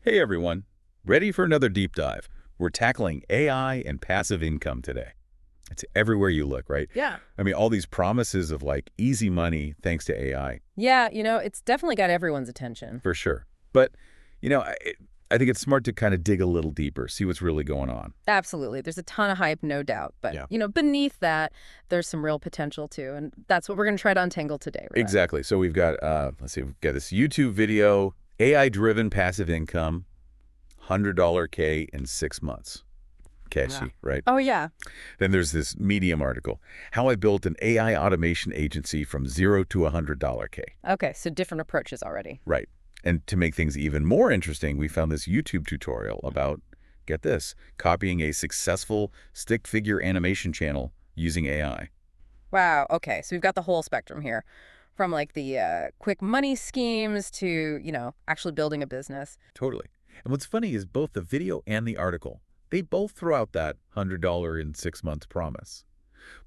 Hey everyone, ready for another deep dive? We're tackling AI and passive income today. It's everywhere you look, right? Yeah. I mean, all these promises of like easy money thanks to AI, Yeah, it's definitely got everyone's attention. for sure. But, you know, I, I think it's smart to kind of dig a little deeper, see what's really going on. Absolutely. There's a ton of hype, no doubt. But, Yeah. beneath that, there's some real potential too. And that's what we're going to try to untangle today, right? Exactly. So we've got, let's see, we've got this YouTube video, AI-driven passive income, $100 K in 6 months. Catchy, right? Oh, yeah. Then there's this Medium article, How I Built an AI Automation Agency from Zero to $100 K. Okay, so different approaches already. Right. And to make things even more interesting, we found this YouTube tutorial about, get this, copying a successful stick figure animation channel using AI. Wow. Okay, so we've got the whole spectrum here. From like the quick money schemes to, actually building a business. Totally. And what's funny is both the video and the article, they both throw out that $100 in 6 months promise.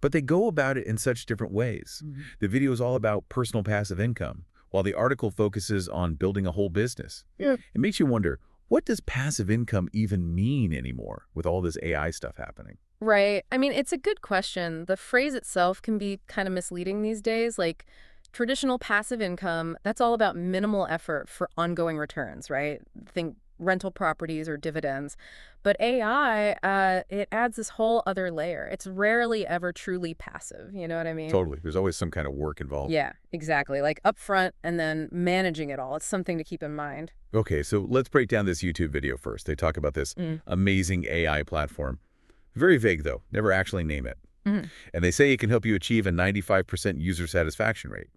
But they go about it in such different ways. The video is all about personal passive income, while the article focuses on building a whole business. Yeah. It makes you wonder, what does passive income even mean anymore with all this AI stuff happening? Right. I mean, it's a good question. The phrase itself can be kind of misleading these days. Like traditional passive income, that's all about minimal effort for ongoing returns, right? Think rental properties or dividends. But AI, it adds this whole other layer. It's rarely ever truly passive. You know what I mean? Totally. There's always some kind of work involved. Yeah, exactly. Like upfront and then managing it all. It's something to keep in mind. Okay, so let's break down this YouTube video first. They talk about this amazing AI platform. Very vague, though. Never actually name it. Mhm. And they say it can help you achieve a 95% user satisfaction rate.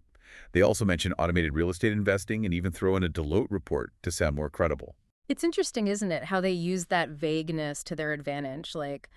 They also mention automated real estate investing and even throw in a Deloitte report to sound more credible. It's interesting, isn't it, how they use that vagueness to their advantage. Like,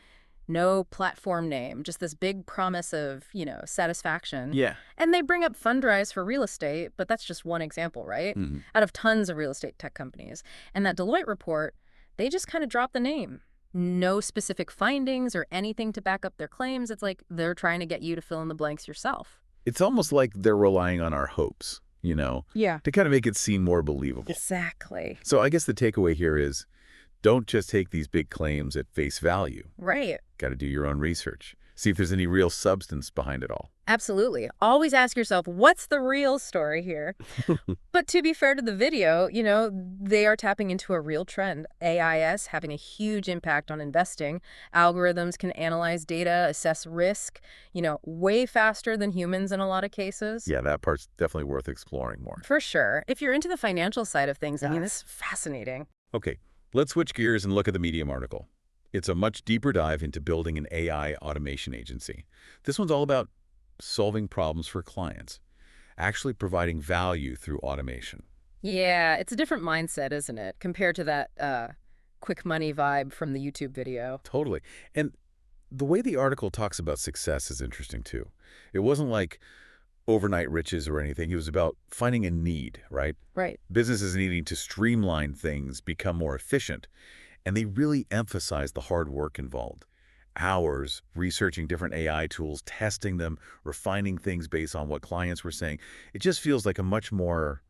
no platform name, just this big promise of, satisfaction. Yeah. And they bring up Fundrise for real estate, but that's just one example, right? Mhm. Out of tons of real estate tech companies. And that Deloitte report, they just kind of drop the name. No specific findings or anything to back up their claims. It's like they're trying to get you to fill in the blanks yourself. It's almost like they're relying on our hopes, Yeah. to kind of make it seem more believable. Exactly. So I guess the takeaway here is, don't just take these big claims at face value. Right. Got to do your own research. See if there's any real substance behind it all. Absolutely. Always ask yourself, what's the real story here? But to be fair to the video, they are tapping into a real trend. AIS having a huge impact on investing. Algorithms can analyze data, assess risk, way faster than humans in a lot of cases. Yeah, that part's definitely worth exploring more. For sure. If you're into the financial side of things, I mean, this is fascinating. Okay, let's switch gears and look at the Medium article. It's a much deeper dive into building an AI automation agency. This one's all about solving problems for clients, actually providing value through automation. Yeah, it's a different mindset, isn't it, compared to that quick money vibe from the YouTube video. Totally. And the way the article talks about success is interesting too. It wasn't like overnight riches or anything. It was about finding a need, right? Right. Businesses needing to streamline things, become more efficient. And they really emphasize the hard work involved. Hours researching different AI tools, testing them, refining things based on what clients were saying. It just feels like a much more,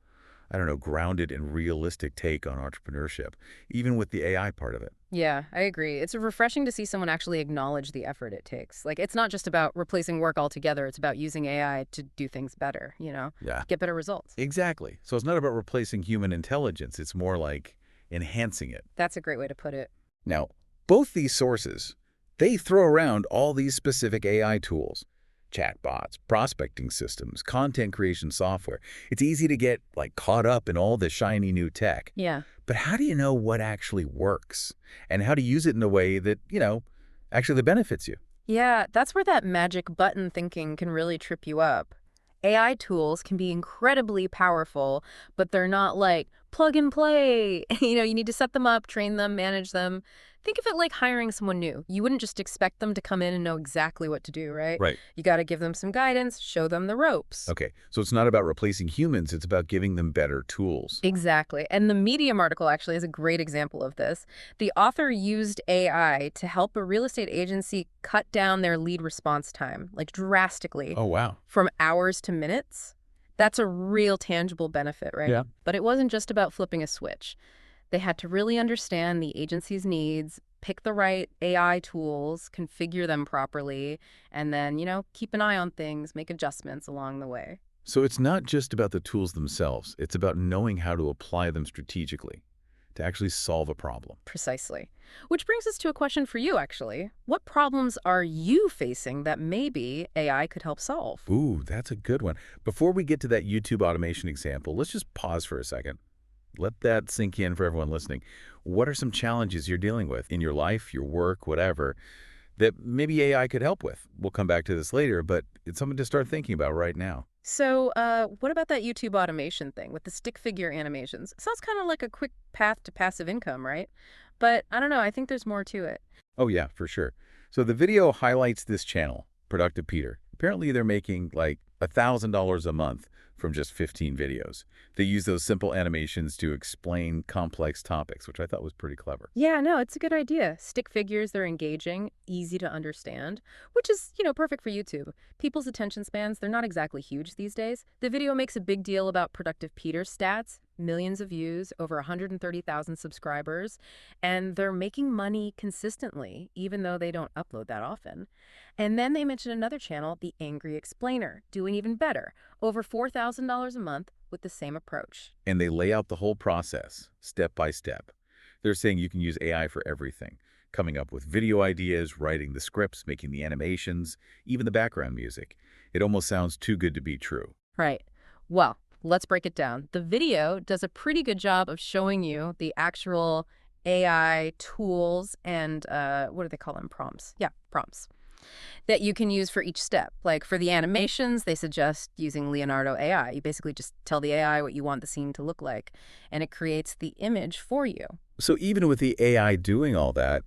I don't know, grounded and realistic take on entrepreneurship, even with the AI part of it. Yeah, I agree. It's refreshing to see someone actually acknowledge the effort it takes. Like, it's not just about replacing work altogether. It's about using AI to do things better, Yeah, get better results. exactly. So it's not about replacing human intelligence. It's more like enhancing it. That's a great way to put it. Now, both these sources, they throw around all these specific AI tools, chatbots, prospecting systems, content creation software. It's easy to get caught up in all the shiny new tech. Yeah. But how do you know what actually works and how to use it in a way that, actually benefits you? Yeah, that's where that magic button thinking can really trip you up. AI tools can be incredibly powerful, but they're not like plug and play. You need to set them up, train them, manage them. Think of it like hiring someone new. You wouldn't just expect them to come in and know exactly what to do, right? Right. You got to give them some guidance, show them the ropes. Okay, so it's not about replacing humans. It's about giving them better tools. Exactly. And the Medium article actually is a great example of this. The author used AI to help a real estate agency cut down their lead response time, drastically, Oh, wow. from hours to minutes. That's a real tangible benefit, right? Yeah. But it wasn't just about flipping a switch. They had to really understand the agency's needs, pick the right AI tools, configure them properly, and then, keep an eye on things, make adjustments along the way. So it's not just about the tools themselves. It's about knowing how to apply them strategically to actually solve a problem. Precisely. Which brings us to a question for you, actually. What problems are you facing that maybe AI could help solve? Ooh, that's a good one. Before we get to that YouTube automation example, let's just pause for a second. Let that sink in for everyone listening. What are some challenges you're dealing with in your life, your work, whatever, that maybe AI could help with? We'll come back to this later, but it's something to start thinking about right now. So, what about that YouTube automation thing with the stick figure animations? Sounds kind of like a quick path to passive income, right? But I don't know, I think there's more to it. Oh, yeah, for sure. So the video highlights this channel, Productive Peter. Apparently, they're making like $1,000 a month from just 15 videos. They use those simple animations to explain complex topics, which I thought was pretty clever. Yeah, no, it's a good idea. Stick figures, they're engaging, easy to understand, which is, perfect for YouTube. People's attention spans, they're not exactly huge these days. The video makes a big deal about Productive Peter's stats, millions of views, over 130,000 subscribers, and they're making money consistently, even though they don't upload that often. And then they mention another channel, The Angry Explainer, doing even better, over $4,000 a month with the same approach. And they lay out the whole process, step by step. They're saying you can use AI for everything, coming up with video ideas, writing the scripts, making the animations, even the background music. It almost sounds too good to be true. Right. Well, let's break it down. The video does a pretty good job of showing you the actual AI tools and what do they call them? Prompts. Yeah, prompts that you can use for each step. Like for the animations, they suggest using Leonardo AI. You basically just tell the AI what you want the scene to look like, and it creates the image for you. So even with the AI doing all that,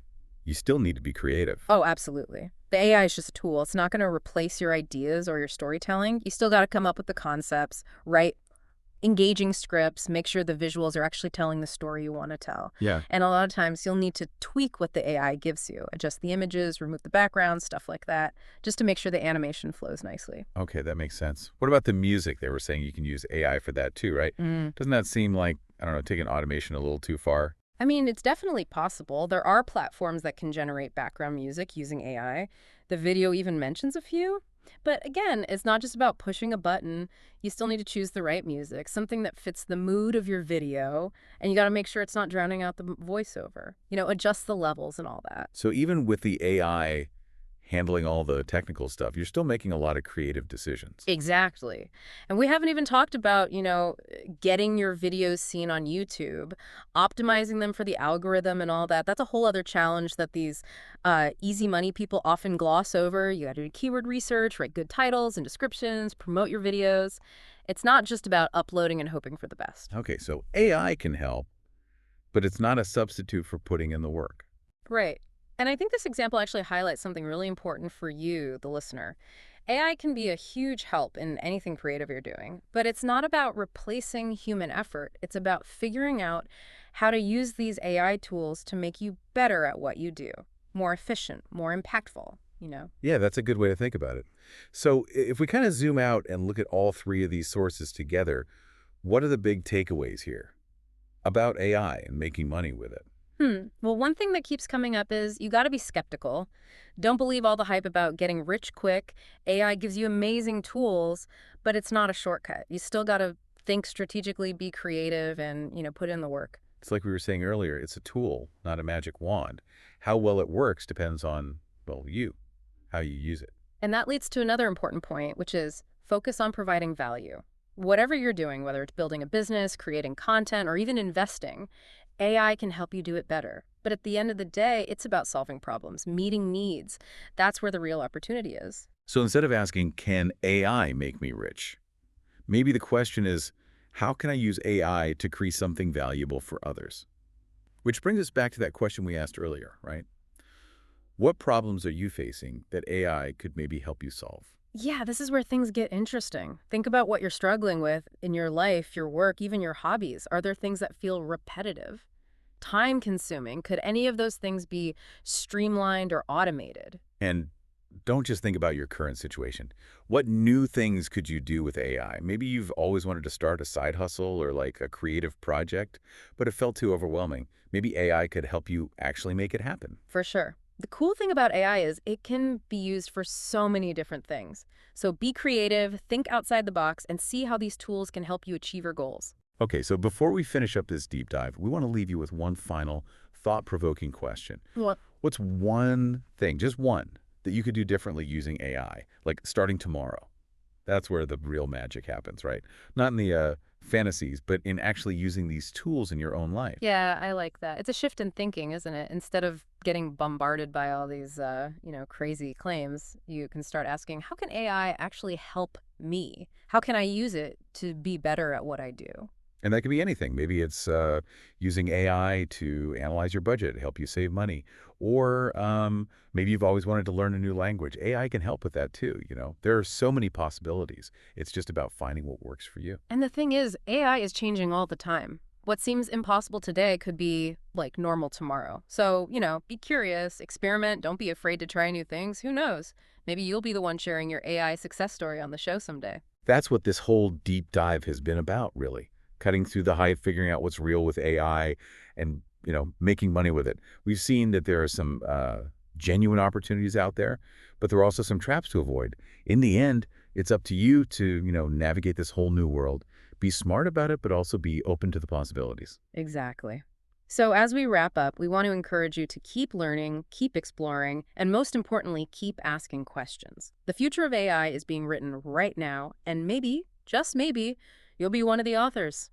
you still need to be creative. Oh, absolutely. The AI is just a tool. It's not going to replace your ideas or your storytelling. You still got to come up with the concepts, write engaging scripts, make sure the visuals are actually telling the story you want to tell. Yeah. And a lot of times you'll need to tweak what the AI gives you, adjust the images, remove the background, stuff like that, just to make sure the animation flows nicely. Okay, that makes sense. What about the music? They were saying you can use AI for that too, right? Doesn't that seem like, I don't know, taking automation a little too far? I mean, it's definitely possible. There are platforms that can generate background music using AI. The video even mentions a few. But again, it's not just about pushing a button. You still need to choose the right music, something that fits the mood of your video, and you got to make sure it's not drowning out the voiceover. Adjust the levels and all that. So even with the AI handling all the technical stuff, you're still making a lot of creative decisions. Exactly. And we haven't even talked about, getting your videos seen on YouTube, optimizing them for the algorithm and all that. That's a whole other challenge that these easy money people often gloss over. You got to do keyword research, write good titles and descriptions, promote your videos. It's not just about uploading and hoping for the best. Okay, so AI can help, but it's not a substitute for putting in the work. Right. And I think this example actually highlights something really important for you, the listener. AI can be a huge help in anything creative you're doing, but it's not about replacing human effort. It's about figuring out how to use these AI tools to make you better at what you do, more efficient, more impactful. Yeah, that's a good way to think about it. So if we kind of zoom out and look at all three of these sources together, what are the big takeaways here about AI and making money with it? Well, one thing that keeps coming up is you got to be skeptical. Don't believe all the hype about getting rich quick. AI gives you amazing tools, but it's not a shortcut. You still got to think strategically, be creative, and, put in the work. It's like we were saying earlier, it's a tool, not a magic wand. How well it works depends on, well, you, how you use it. And that leads to another important point, which is focus on providing value. Whatever you're doing, whether it's building a business, creating content, or even investing, AI can help you do it better. But at the end of the day, it's about solving problems, meeting needs. That's where the real opportunity is. So instead of asking, can AI make me rich? Maybe the question is, how can I use AI to create something valuable for others? Which brings us back to that question we asked earlier, right? What problems are you facing that AI could maybe help you solve? Yeah, this is where things get interesting. Think about what you're struggling with in your life, your work, even your hobbies. Are there things that feel repetitive, time consuming? Could any of those things be streamlined or automated? And Don't just think about your current situation. What new things could you do with AI? Maybe you've always wanted to start a side hustle or like a creative project, but it felt too overwhelming. Maybe AI could help you actually make it happen. For sure. The cool thing about AI is it can be used for so many different things. So be creative, think outside the box, and see how these tools can help you achieve your goals. Okay, so before we finish up this deep dive, we want to leave you with one final thought-provoking question. What? What's one thing, just one, that you could do differently using AI, like starting tomorrow? That's where the real magic happens, right? Not in the fantasies, but in actually using these tools in your own life. Yeah, I like that. It's a shift in thinking, isn't it? Instead of getting bombarded by all these, crazy claims, you can start asking, how can AI actually help me? How can I use it to be better at what I do? And that could be anything. Maybe it's using AI to analyze your budget, help you save money. Or maybe you've always wanted to learn a new language. AI can help with that too. There are so many possibilities. It's just about finding what works for you. And the thing is, AI is changing all the time. What seems impossible today could be like normal tomorrow. So, be curious, experiment, don't be afraid to try new things. Who knows? Maybe you'll be the one sharing your AI success story on the show someday. That's what this whole deep dive has been about, really. Cutting through the hype, figuring out what's real with AI, and making money with it. We've seen that there are some genuine opportunities out there, but there are also some traps to avoid. In the end, it's up to you to navigate this whole new world. Be smart about it, but also be open to the possibilities. Exactly. So, as we wrap up, we want to encourage you to keep learning, keep exploring, and most importantly, keep asking questions. The future of AI is being written right now, and maybe, just maybe, you'll be one of the authors.